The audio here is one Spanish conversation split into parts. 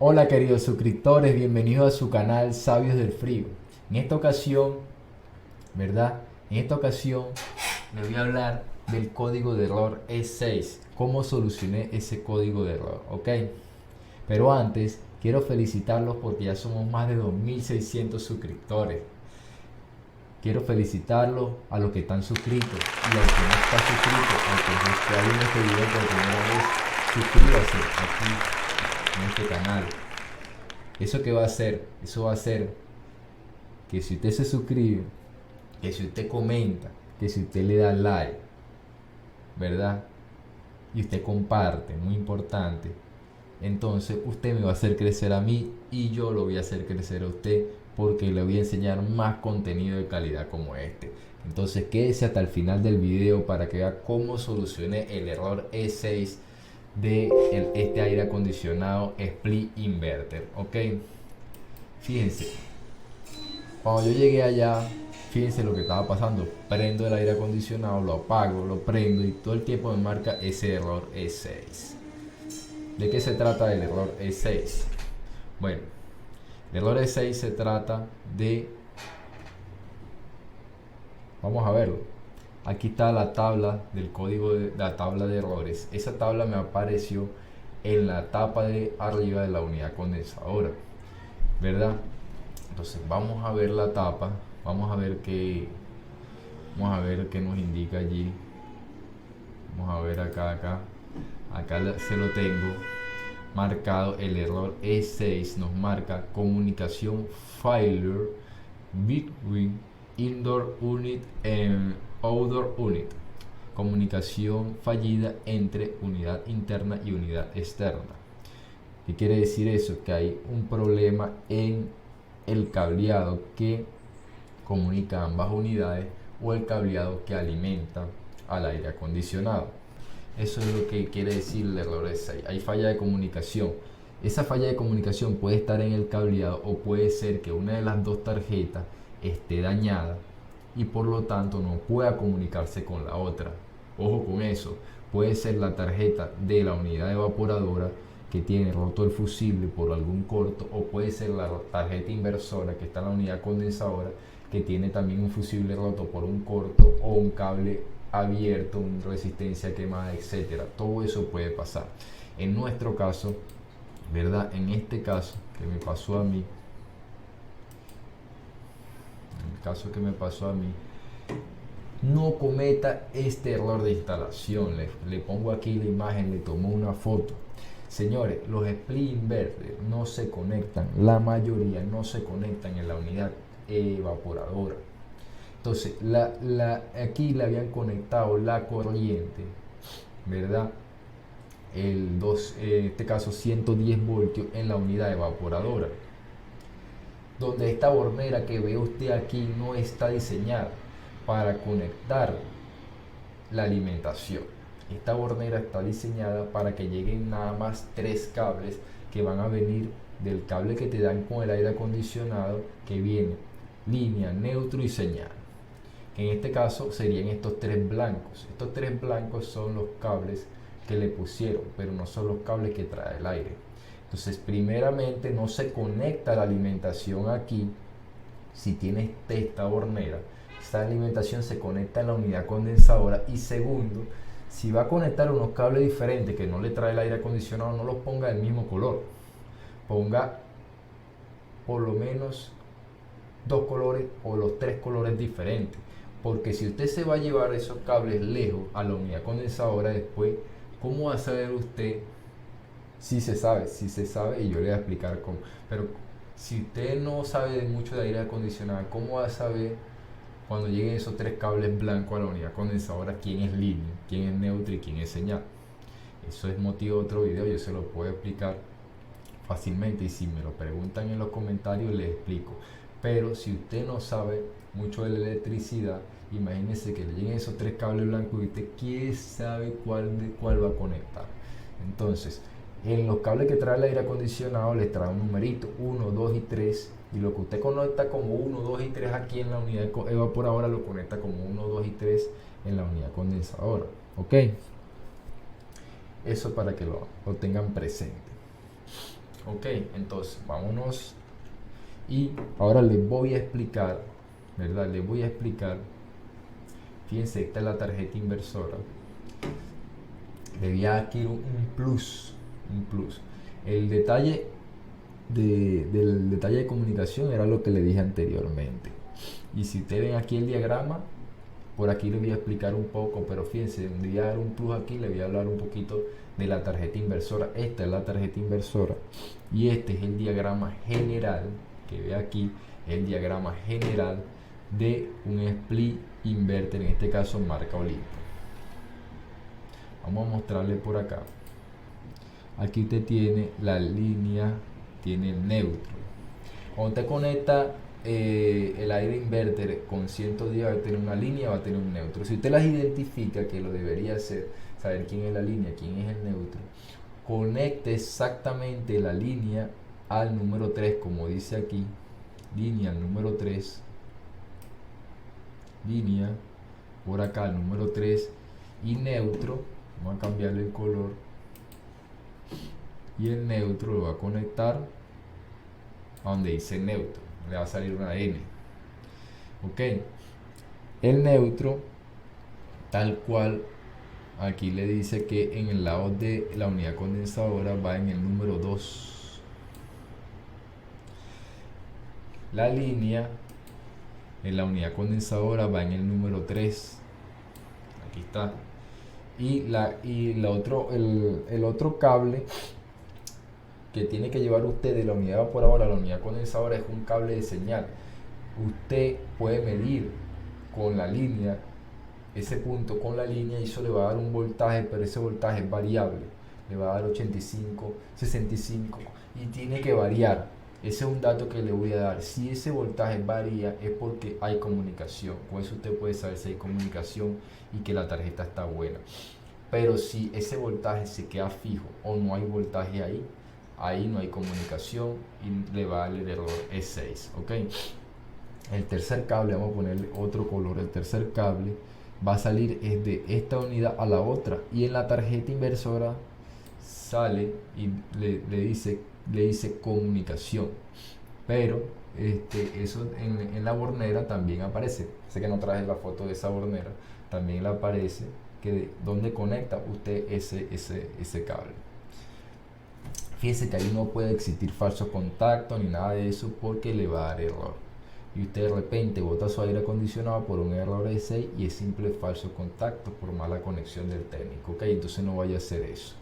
Hola queridos suscriptores, bienvenidos a su canal Sabios del Frío. En esta ocasión, ¿verdad? En esta ocasión les voy a hablar del código de error E6, cómo solucioné ese código de error, ¿ok? Pero antes, quiero felicitarlos porque ya somos más de 2600 suscriptores. Quiero felicitarlos a los que están suscritos y al que no está suscrito, al que no está viendo este video por primera vez, suscríbase aquí en este canal. ¿Eso qué va a hacer? Eso va a hacer que si usted se suscribe, que si usted comenta, que si usted le da like, ¿verdad? Y usted comparte, muy importante. Entonces usted me va a hacer crecer a mí y yo lo voy a hacer crecer a usted porque le voy a enseñar más contenido de calidad como este. Entonces quédese hasta el final del video para que vea cómo solucioné el error E6 de este aire acondicionado split inverter, ¿ok? Fíjense, cuando yo llegué allá, fíjense lo que estaba pasando. Prendo el aire acondicionado, lo apago, lo prendo y todo el tiempo me marca ese error E6. ¿De qué se trata el error E6? Bueno, el error E6 se trata de... Vamos a verlo. Aquí está la tabla del código de la tabla de errores. Esa tabla me apareció en la tapa de arriba de la unidad condensadora, ¿verdad? Entonces vamos a ver la tapa, vamos a ver qué nos indica allí. Vamos a ver acá se lo tengo marcado. El error E6 nos marca comunicación failure between indoor unit and outdoor unit, comunicación fallida entre unidad interna y unidad externa. ¿Qué quiere decir eso? Que hay un problema en el cableado que comunica ambas unidades o el cableado que alimenta al aire acondicionado. Eso es lo que quiere decir el error E6. Hay falla de comunicación. Esa falla de comunicación puede estar en el cableado o puede ser que una de las dos tarjetas esté dañada y por lo tanto no pueda comunicarse con la otra. Ojo con eso. Puede ser la tarjeta de la unidad evaporadora que tiene roto el fusible por algún corto, o puede ser la tarjeta inversora que está en la unidad condensadora que tiene también un fusible roto por un corto o un cable abierto, una resistencia quemada, etcétera. Todo eso puede pasar. En nuestro caso, ¿verdad? En este caso que me pasó a mí, en el caso que me pasó a mí, no cometa este error de instalación. Le pongo aquí la imagen, le tomo una foto. Señores, los split inverter no se conectan, la mayoría no se conectan en la unidad evaporadora. Entonces, aquí le habían conectado la corriente, ¿verdad? En este caso 110 voltios en la unidad evaporadora, donde esta bornera que ve usted aquí no está diseñada para conectar la alimentación. Esta bornera está diseñada para que lleguen nada más 3 cables que van a venir del cable que te dan con el aire acondicionado, que viene línea, neutro y señal. En este caso serían estos 3 blancos. Estos 3 blancos son los cables que le pusieron, pero no son los cables que trae el aire. Entonces, primeramente no se conecta la alimentación aquí. Si tienes esta hornera, esta alimentación se conecta en la unidad condensadora. Y segundo, si va a conectar unos cables diferentes que no le trae el aire acondicionado, no los ponga del mismo color. Ponga por lo menos 2 colores o los 3 colores diferentes, porque si usted se va a llevar esos cables lejos a la unidad condensadora después, ¿cómo va a saber usted? Si se sabe y yo le voy a explicar cómo. Pero si usted no sabe de mucho de aire acondicionado, ¿cómo va a saber cuando lleguen esos 3 cables blancos a la unidad condensadora quién es línea, quién es neutro y quién es señal? Eso es motivo de otro video, yo se lo puedo explicar fácilmente y si me lo preguntan en los comentarios les explico. Pero si usted no sabe mucho de la electricidad, imagínese que le lleguen esos 3 cables blancos y usted quién sabe cuál va a conectar. Entonces, en los cables que trae el aire acondicionado les trae un numerito 1, 2 y 3, y lo que usted conecta como 1, 2 y 3 aquí en la unidad evaporadora lo conecta como 1, 2 y 3 en la unidad condensadora. ¿Ok? Eso para que lo tengan presente. Ok, entonces vámonos y ahora les voy a explicar, ¿verdad? Les voy a explicar. Fíjense, esta es la tarjeta inversora. Le voy a adquirir un plus, un plus. El detalle del detalle de comunicación era lo que le dije anteriormente. Y si ustedes ven aquí el diagrama, por aquí les voy a explicar un poco, pero fíjense, le voy a dar un plus aquí, le voy a hablar un poquito de la tarjeta inversora. Esta es la tarjeta inversora y este es el diagrama general que ve aquí, el diagrama general de un split inverter, en este caso marca Olimpo. Vamos a mostrarle por acá. Aquí usted tiene la línea, tiene el neutro. Cuando usted conecta el aire inverter con 110, va a tener una línea, va a tener un neutro. Si usted las identifica, que lo debería hacer, saber quién es la línea, quién es el neutro, conecte exactamente la línea al número 3, como dice aquí, línea al número 3, línea por acá al número 3 y neutro, vamos a cambiarle el color, y el neutro lo va a conectar a donde dice neutro, le va a salir una N. Ok, el neutro, tal cual, aquí le dice que en el lado de la unidad condensadora va en el número 2. La línea en la unidad condensadora va en el número 3. Aquí está. Y el otro cable que tiene que llevar usted de la unidad evaporadora a la unidad condensadora es un cable de señal. Usted puede medir con la línea ese punto con la línea y eso le va a dar un voltaje, pero ese voltaje es variable, le va a dar 85, 65 y tiene que variar. Ese es un dato que le voy a dar. Si ese voltaje varía es porque hay comunicación. Con eso usted puede saber si hay comunicación y que la tarjeta está buena. Pero si ese voltaje se queda fijo o no hay voltaje ahí no hay comunicación y le va a dar el error E6. ¿Ok? El tercer cable, vamos a ponerle otro color. El tercer cable va a salir es de esta unidad a la otra y en la tarjeta inversora sale y le dice comunicación, pero eso en la bornera también aparece. Sé que no traje la foto de esa bornera, también le aparece que donde conecta usted ese cable. Fíjese que ahí no puede existir falso contacto ni nada de eso porque le va a dar error. Y usted de repente bota su aire acondicionado por un error de 6 y es simple falso contacto por mala conexión del técnico. Ok, entonces no vaya a hacer eso.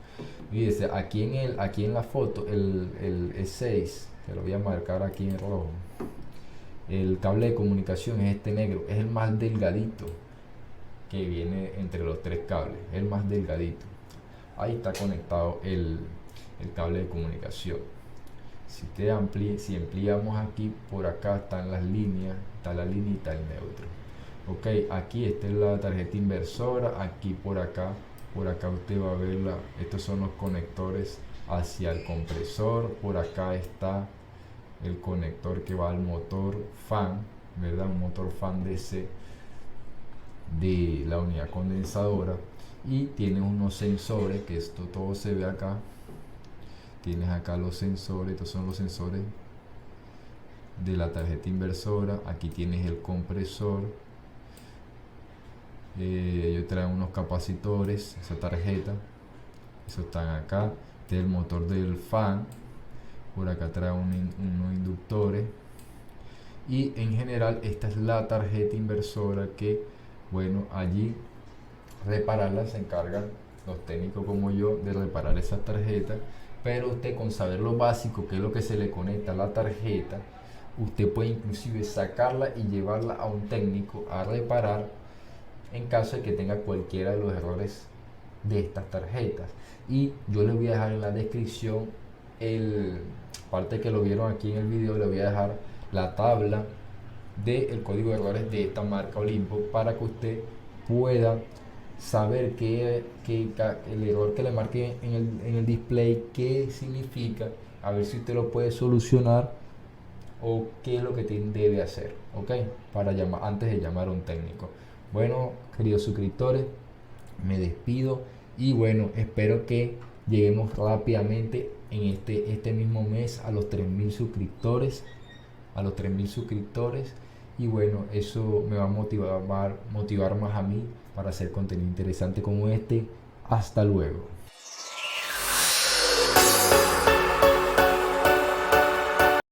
Fíjese, aquí en la foto, el E6, se lo voy a marcar aquí en rojo. El cable de comunicación es este negro, es el más delgadito que viene entre los tres cables, el más delgadito. Ahí está conectado el cable de comunicación. Si ampliamos aquí, por acá están las líneas, está la línea y está el neutro. Ok, aquí esta es la tarjeta inversora, aquí por acá usted va a ver estos son los conectores hacia el compresor, por acá está el conector que va al motor fan, ¿verdad? Un motor fan DC de la unidad condensadora y tiene unos sensores, que esto todo se ve acá. Tienes acá los sensores, estos son los sensores de la tarjeta inversora. Aquí tienes el compresor. Ellos traen unos capacitores, esa tarjeta. Eso están acá. Este es el motor del fan. Por acá trae unos inductores. Y en general esta es la tarjeta inversora que, bueno, allí repararla se encargan los técnicos como yo de reparar esas tarjetas. Pero usted con saber lo básico, que es lo que se le conecta a la tarjeta, usted puede inclusive sacarla y llevarla a un técnico a reparar en caso de que tenga cualquiera de los errores de estas tarjetas. Y yo les voy a dejar en la descripción, parte que lo vieron aquí en el video, le voy a dejar la tabla del código de errores de esta marca Olimpo para que usted pueda saber el error que le marque en el display, qué significa, a ver si usted lo puede solucionar o qué es lo que debe hacer, ok, para antes de llamar a un técnico. Bueno, queridos suscriptores, me despido y bueno, espero que lleguemos rápidamente en este mismo mes a los 3000 suscriptores. A los 3000 suscriptores. Y bueno, eso me va a motivar más a mí para hacer contenido interesante como este. Hasta luego.